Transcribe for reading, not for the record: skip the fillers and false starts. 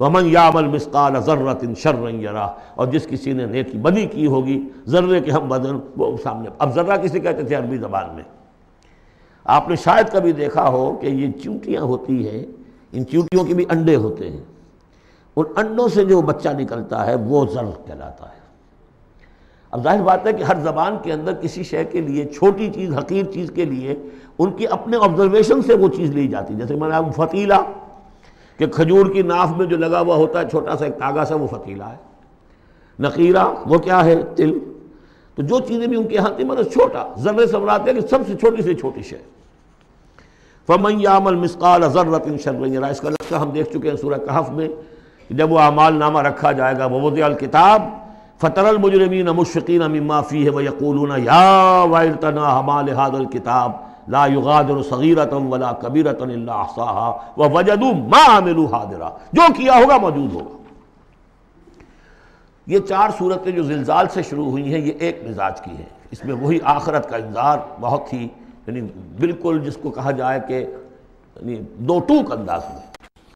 وَمَنْ يَعْمَلْ مِثْقَالَ ذَرَّةٍ شَرًّا يَرَهُ، اور جس کسی نے نیکی بدی کی ہوگی ذرے کے ہم بدن وہ سامنے. اب ذرہ کسے کہتے تھے عربی زبان میں؟ آپ نے شاید کبھی دیکھا ہو کہ یہ چیونٹیاں ہوتی ہیں، ان چیونٹیوں کے بھی انڈے ہوتے ہیں، ان انڈوں سے جو بچہ نکلتا ہے وہ ذر کہلاتا ہے. اب ظاہر بات ہے کہ ہر زبان کے اندر کسی شے کے لیے، چھوٹی چیز حقیر چیز کے لیے ان کی اپنے آبزرویشن سے وہ چیز لی جاتی ہے. جیسے میں نے آپ فتیلہ، کہ کھجور کی ناف میں جو لگا ہوا ہوتا ہے چھوٹا سا ایک تاگا سا، وہ فتیلہ ہے. نقیرہ وہ کیا ہے؟ تل. تو جو چیزیں بھی ان کے یہاں تھی مطلب چھوٹا، ذرے سے مراد ہے کہ سب سے چھوٹی شے. فَمَنْ يَعْمَلْ مِثْقَالَ ذَرَّةٍ شَرًّا يَرَهُ، اس کا نقشہ ہم دیکھ چکے ہیں سورہ کہف میں. جب وہ اعمال نامہ رکھا جائے گا، وَوُضِعَ الْكِتَابُ فَتَرَى الْمُجْرِمِينَ مُشْفِقِينَ مِمَّا فِيهِ وَيَقُولُونَ يَا وَيْلَتَنَا مَا لِهَذَا الْكِتَابِ لَا يُغَادِرُ صَغِيرَةً وَلَا كَبِيرَةً إِلَّا أَحْصَاهَا وَوَجَدُوا مَا عَمِلُوا حَاضِرًا، جو کیا ہوگا موجود ہوگا. یہ 4 صورتیں جو زلزال سے شروع ہوئی ہیں یہ ایک مزاج کی ہیں. اس میں وہی آخرت کا انذار بہت ہی، یعنی بالکل جس کو کہا جائے کہ دو ٹوک انداز میں.